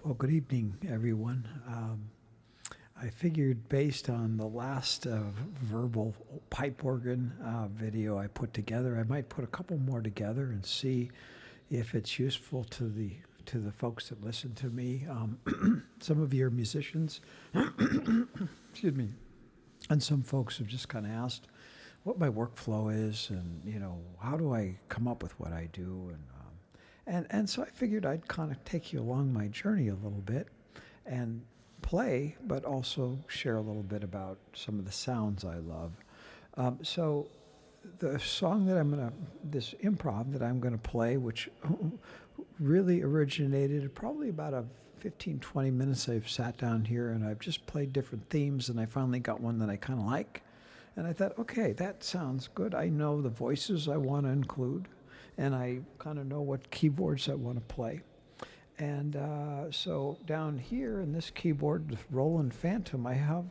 Well, good evening, everyone. I figured based on the last verbal pipe organ video I put together, I might put a couple more together and see if it's useful to the folks that listen to me. Some of you are musicians, excuse me, and some folks have just kind of asked what my workflow is, and how do I come up with what I do, and so I figured I'd kind of take you along my journey a little bit and play, but also share a little bit about some of the sounds I love. So the song that this improv that I'm going to play, which really originated probably about a 15, 20 minutes I've sat down here and I've just played different themes, and I finally got one that I kind of like. And I thought, okay, that sounds good. I know the voices I want to include, and I kind of know what keyboards I want to play. And so down here in this keyboard, the Roland Phantom, I have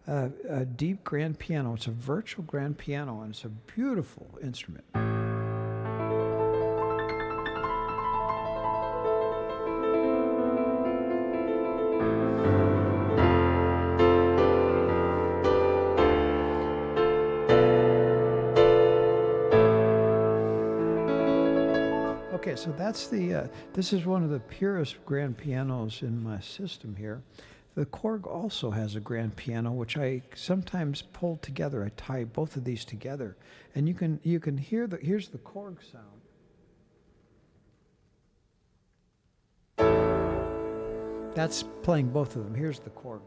a deep grand piano. It's a virtual grand piano, and it's a beautiful instrument. Okay, so that's this is one of the purest grand pianos in my system here. The Korg also has a grand piano, which I sometimes pull together. I tie both of these together, and you can hear here's the Korg sound. That's playing both of them. Here's the Korg.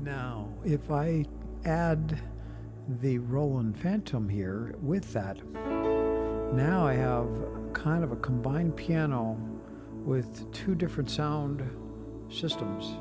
Now, if I add the Roland Phantom here with that, now I have kind of a combined piano with two different sound systems.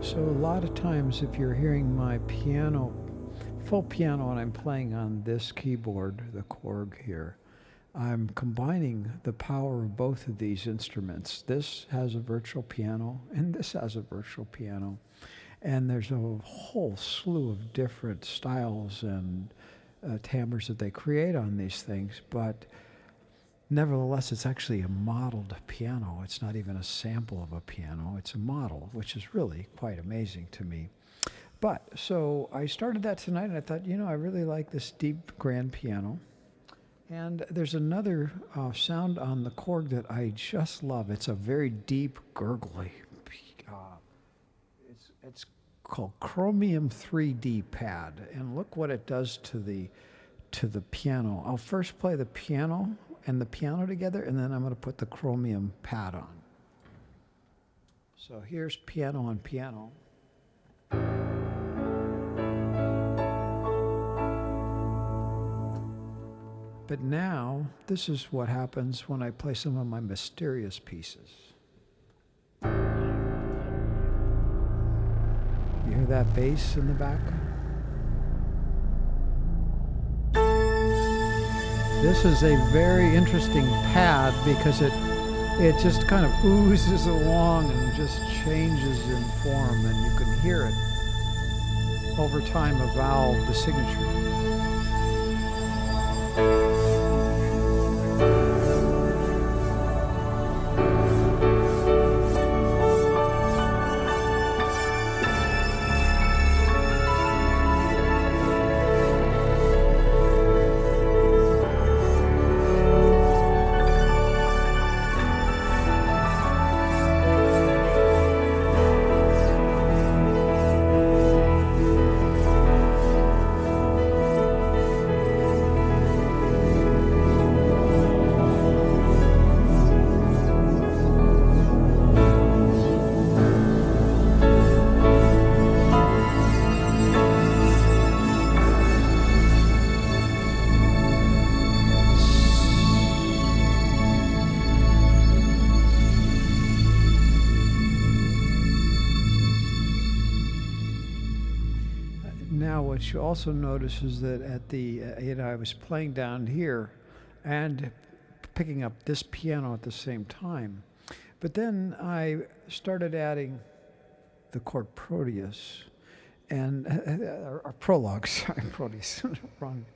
So a lot of times if you're hearing my piano, full piano, and I'm playing on this keyboard, the Korg here, I'm combining the power of both of these instruments. This has a virtual piano and this has a virtual piano. And there's a whole slew of different styles and timbres that they create on these things, but nevertheless, it's actually a modeled piano. It's not even a sample of a piano. It's a model, which is really quite amazing to me. But so I started that tonight, and I thought, I really like this deep grand piano. And there's another sound on the Korg that I just love. It's a very deep, gurgly. It's called Chromium 3D Pad, and look what it does to the piano. I'll first play the piano and the piano together, and then I'm going to put the chromium pad on. So here's piano on piano. But now, this is what happens when I play some of my mysterious pieces. You hear that bass in the back? This is a very interesting pad because it just kind of oozes along and just changes in form, and you can hear it over time evolve the signature. what you also notice is that at the, I was playing down here and picking up this piano at the same time. But then I started adding the chord Proteus and or prologue, sorry, Proteus, wrong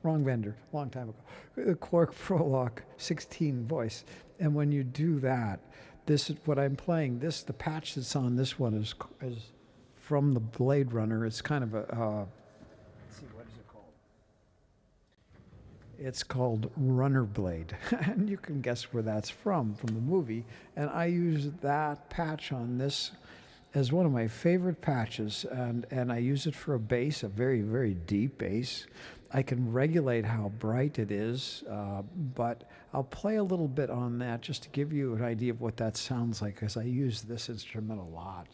vendor, long time ago. The chord prologue, 16 voice, and when you do that, this is what I'm playing. The patch that's on this one is from the Blade Runner. It's kind of a let's see, what is it called? It's called Runner Blade, and you can guess where that's from the movie. And I use that patch on this as one of my favorite patches, and I use it for a bass, a very, very deep bass. I can regulate how bright it is, but I'll play a little bit on that just to give you an idea of what that sounds like, because I use this instrument a lot.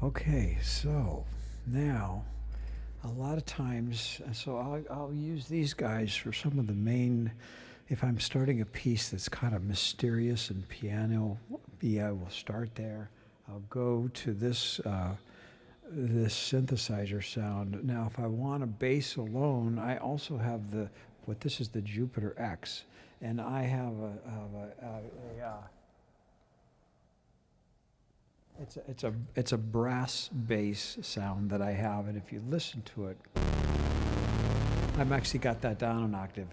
Okay, so now a lot of times, so I'll use these guys for some of the main, if I'm starting a piece that's kind of mysterious and piano, I will start there. I'll go to this this synthesizer sound. Now, if I want a bass alone, I also have this is the Jupiter X, and I have it's a brass bass sound that I have, and if you listen to it, I've actually got that down an octave.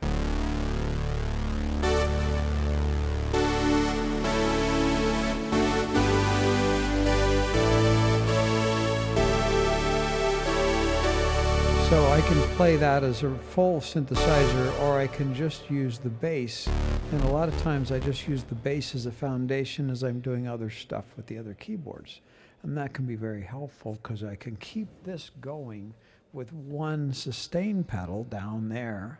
So I can play that as a full synthesizer, or I can just use the bass. And a lot of times I just use the bass as a foundation as I'm doing other stuff with the other keyboards. And that can be very helpful because I can keep this going with one sustain pedal down there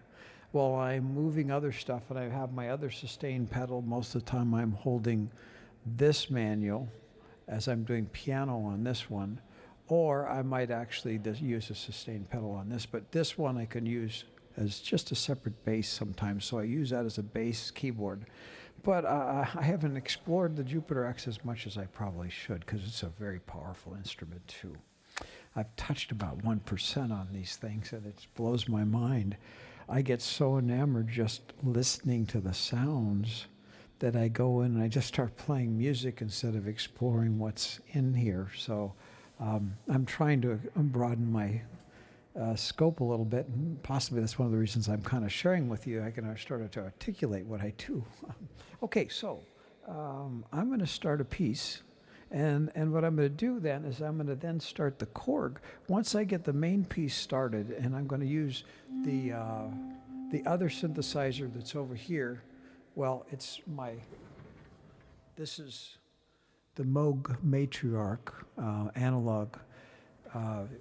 while I'm moving other stuff, and I have my other sustain pedal. Most of the time I'm holding this manual as I'm doing piano on this one. Or I might actually use a sustain pedal on this, but this one I can use as just a separate bass sometimes, so I use that as a bass keyboard. But I haven't explored the Jupiter X as much as I probably should, because it's a very powerful instrument too. I've touched about 1% on these things, and it blows my mind. I get so enamored just listening to the sounds that I go in and I just start playing music instead of exploring what's in here. So I'm trying to broaden my scope a little bit, and possibly that's one of the reasons I'm kind of sharing with you. I can start to articulate what I do. Okay, so I'm going to start a piece, and what I'm going to do then is I'm going to then start the chord. Once I get the main piece started, and I'm going to use the other synthesizer that's over here. Well, this is the Moog Matriarch analog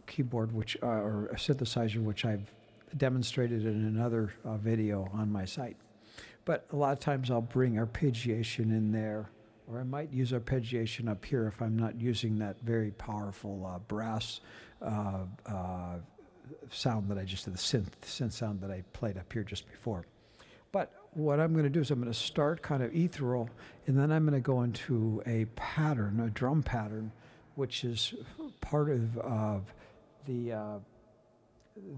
keyboard, or a synthesizer, which I've demonstrated in another video on my site. But a lot of times I'll bring arpeggiation in there, or I might use arpeggiation up here if I'm not using that very powerful brass sound that I just did, the synth sound that I played up here just before. But what I'm going to do is I'm going to start kind of ethereal, and then I'm going to go into a pattern, a drum pattern, which is part of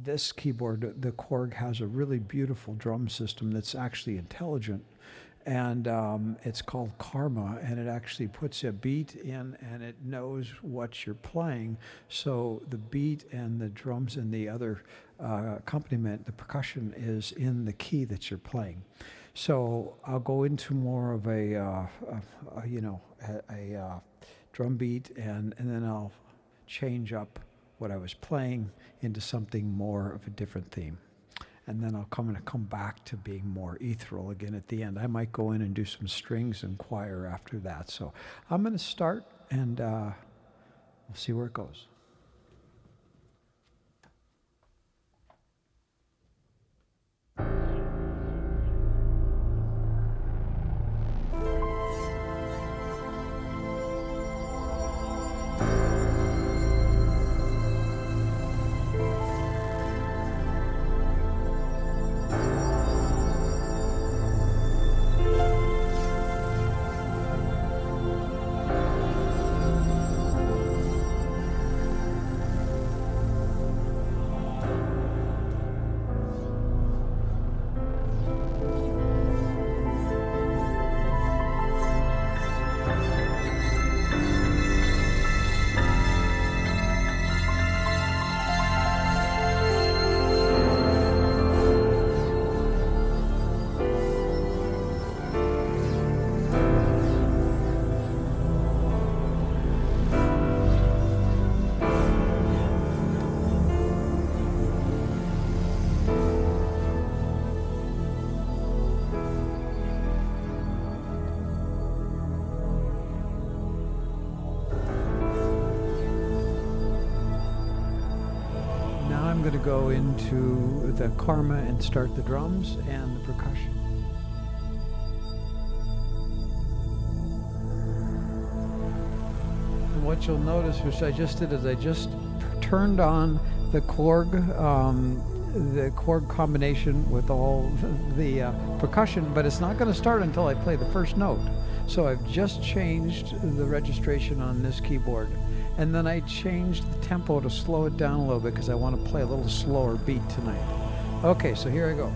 this keyboard. The Korg has a really beautiful drum system that's actually intelligent, and it's called Karma, and it actually puts a beat in, and it knows what you're playing. So the beat and the drums and the other accompaniment, the percussion, is in the key that you're playing. So I'll go into more of a drum beat, and then I'll change up what I was playing into something more of a different theme. And then I'll come back to being more ethereal again at the end. I might go in and do some strings and choir after that. So I'm going to start, and we'll see where it goes. I'm going to go into the Karma and start the drums and the percussion. And what you'll notice, which I just did, is I just turned on the Korg combination with all the percussion, but it's not going to start until I play the first note. So I've just changed the registration on this keyboard. And then I changed the tempo to slow it down a little bit because I want to play a little slower beat tonight. Okay, so here I go.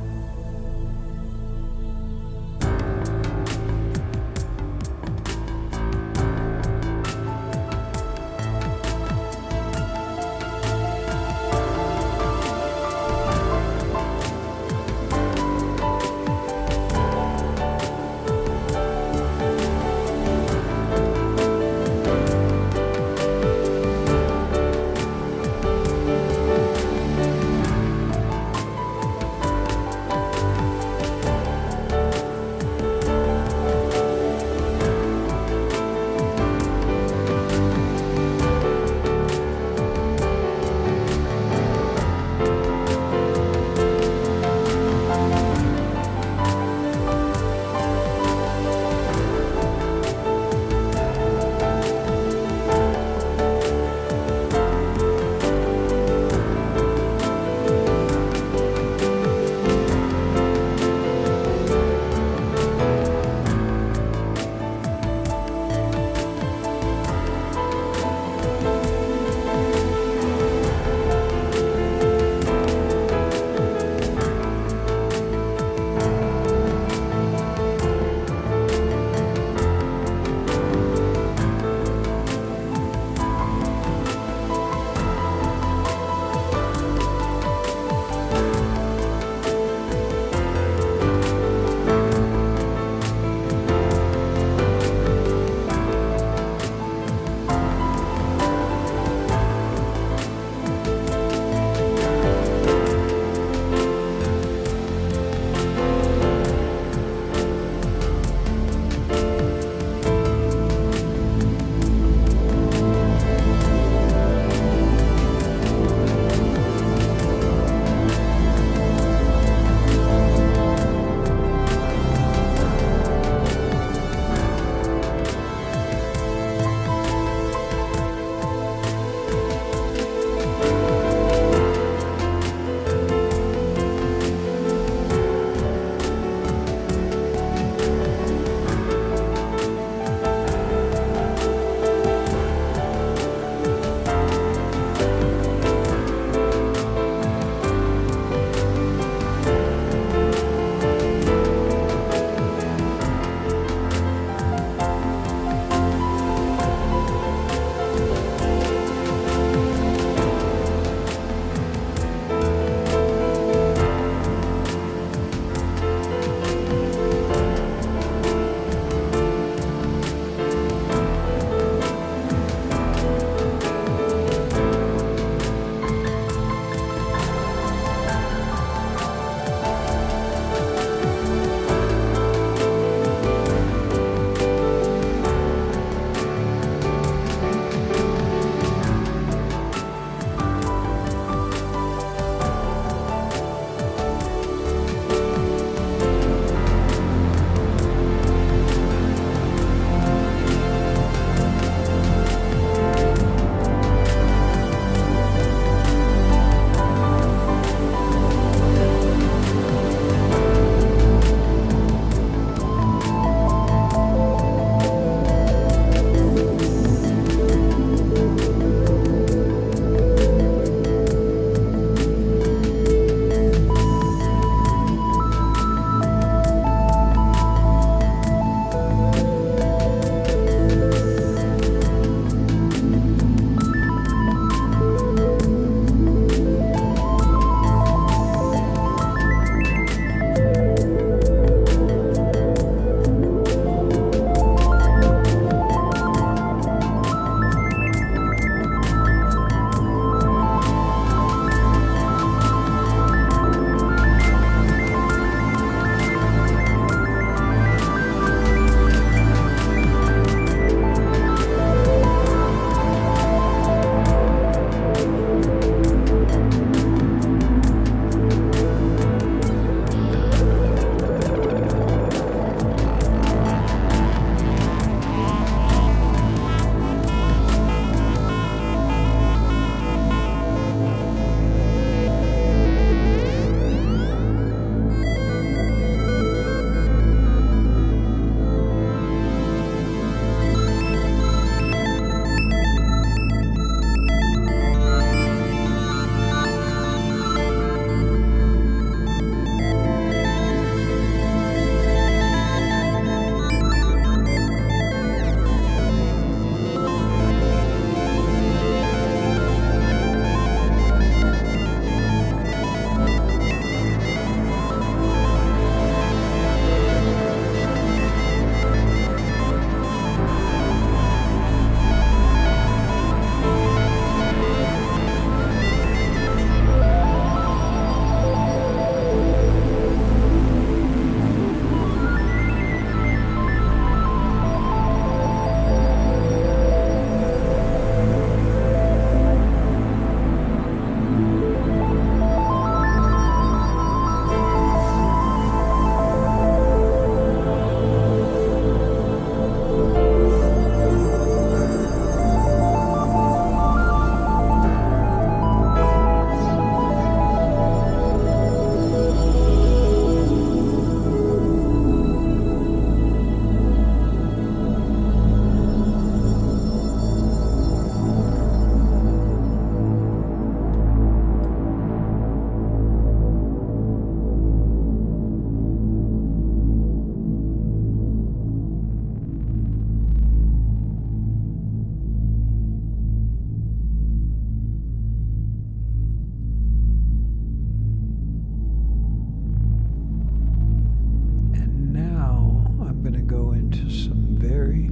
to some very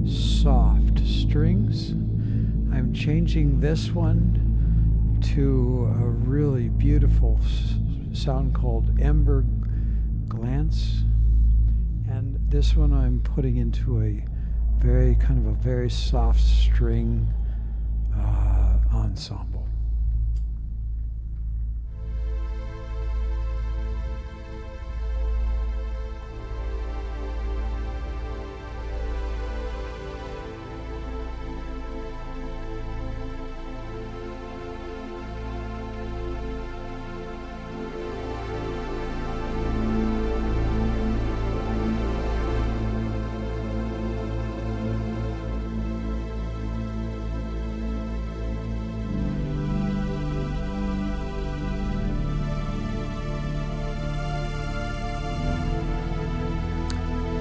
soft strings. I'm changing this one to a really beautiful sound called Ember Glance. And this one I'm putting into a very soft string ensemble.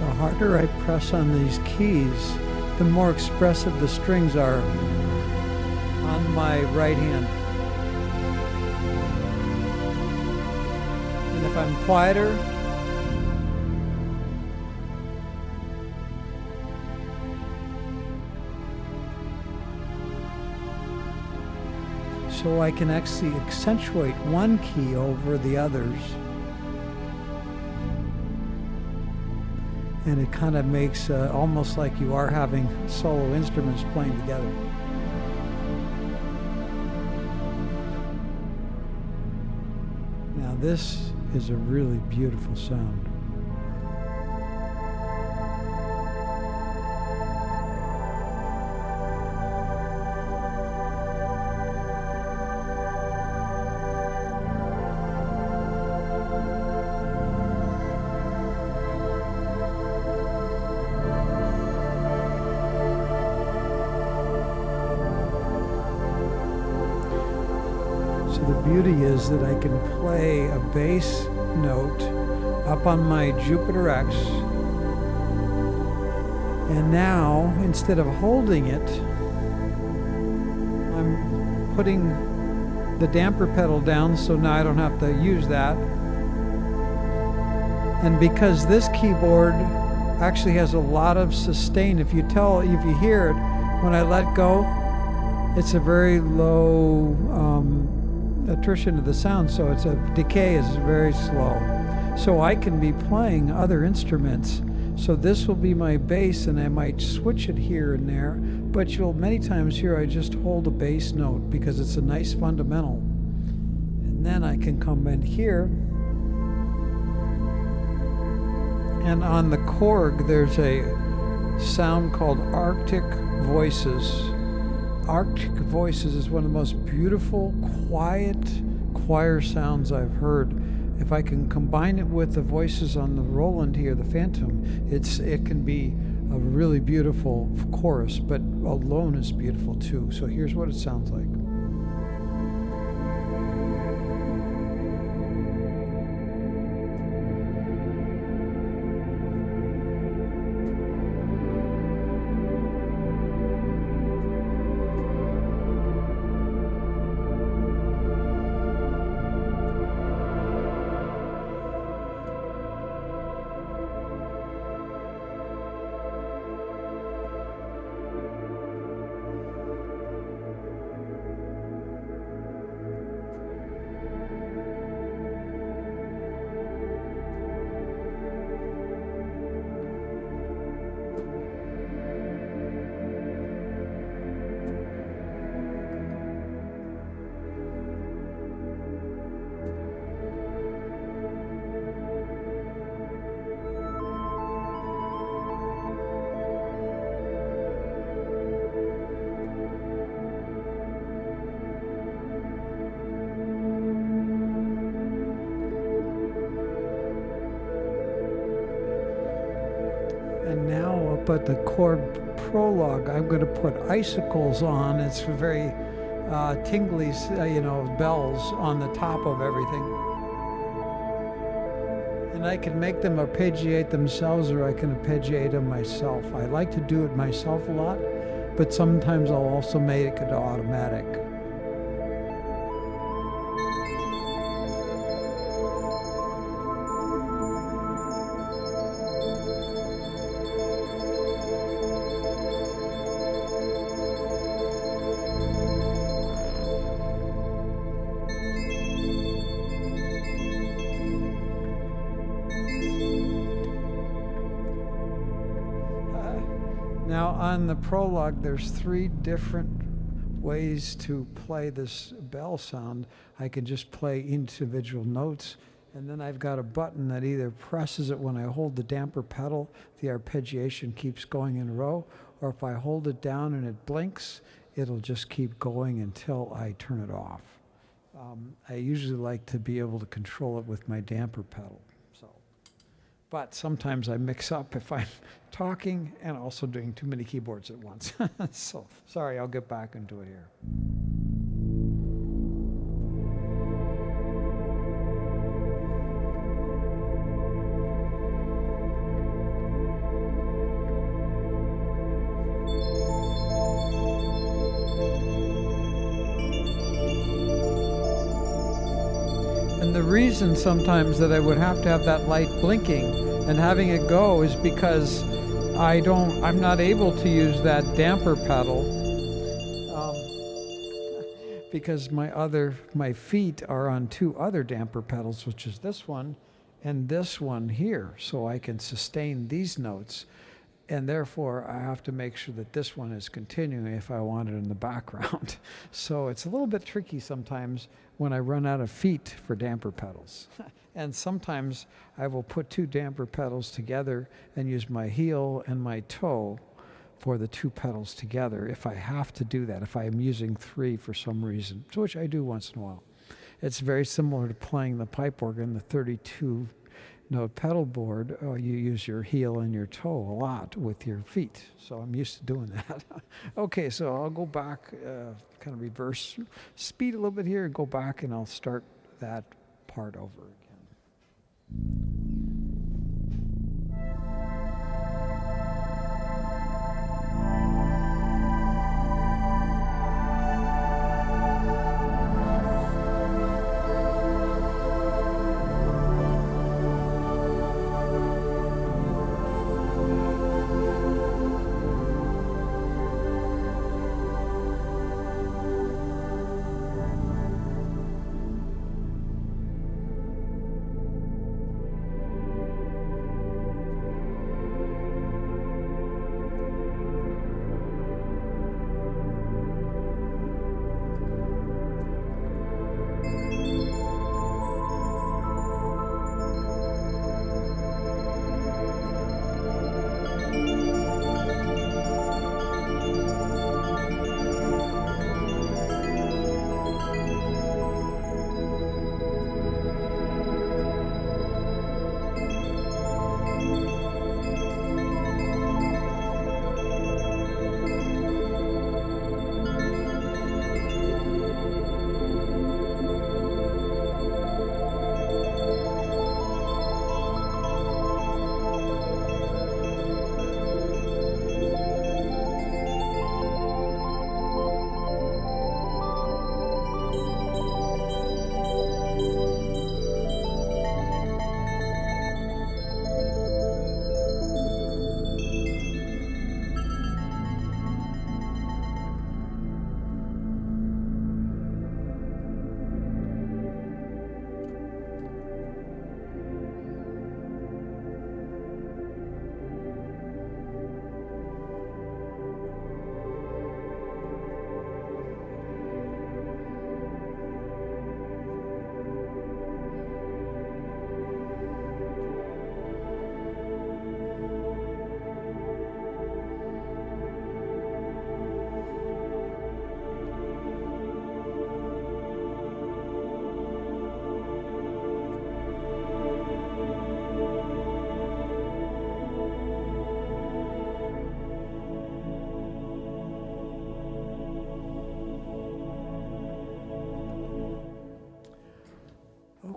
The harder I press on these keys, the more expressive the strings are on my right hand. And if I'm quieter, so I can actually accentuate one key over the others. And it kind of makes almost like you are having solo instruments playing together. Now this is a really beautiful sound. So the beauty is that I can play a bass note up on my Jupiter X, and now instead of holding it, I'm putting the damper pedal down, so now I don't have to use that. And because this keyboard actually has a lot of sustain, if you hear it, when I let go, it's a very low attrition of the sound, so decay is very slow. So I can be playing other instruments. So this will be my bass, and I might switch it here and there, but you'll many times hear I just hold a bass note because it's a nice fundamental. And then I can come in here, and on the Korg there's a sound called Arctic Voices. Arctic Voices is one of the most beautiful, quiet choir sounds I've heard. If I can combine it with the voices on the Roland here, the Phantom, it can be a really beautiful chorus, but alone is beautiful too. So here's what it sounds like. And now up at the chord prologue, I'm going to put icicles on. It's very tingly, bells on the top of everything. And I can make them arpeggiate themselves, or I can arpeggiate them myself. I like to do it myself a lot, but sometimes I'll also make it automatic. Now on the prologue, there's 3 different ways to play this bell sound. I can just play individual notes, and then I've got a button that either presses it when I hold the damper pedal, the arpeggiation keeps going in a row, or if I hold it down and it blinks, it'll just keep going until I turn it off. I usually like to be able to control it with my damper pedal. But sometimes I mix up if I'm talking and also doing too many keyboards at once. So sorry, I'll get back into it here. And the reason sometimes that I would have to have that light blinking and having it go is because I'm not able to use that damper pedal because my feet are on 2 other damper pedals, which is this one and this one here. So I can sustain these notes, and therefore I have to make sure that this one is continuing if I want it in the background. So it's a little bit tricky sometimes when I run out of feet for damper pedals. And sometimes I will put 2 damper pedals together and use my heel and my toe for the 2 pedals together if I have to do that, if I am using 3 for some reason, which I do once in a while. It's very similar to playing the pipe organ, the 32 note pedal board. You use your heel and your toe a lot with your feet, so I'm used to doing that. Okay, so I'll go back, kind of reverse speed a little bit here, and go back, and I'll start that part over again.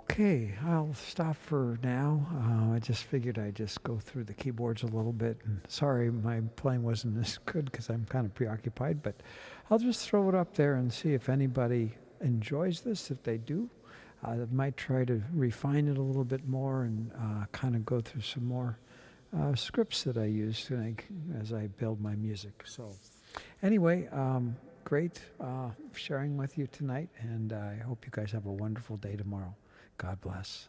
Okay, I'll stop for now. I just figured I'd just go through the keyboards a little bit. And sorry, my playing wasn't as good because I'm kind of preoccupied, but I'll just throw it up there and see if anybody enjoys this. If they do, I might try to refine it a little bit more and kind of go through some more scripts that I use as I build my music. So anyway, great sharing with you tonight, and I hope you guys have a wonderful day tomorrow. God bless.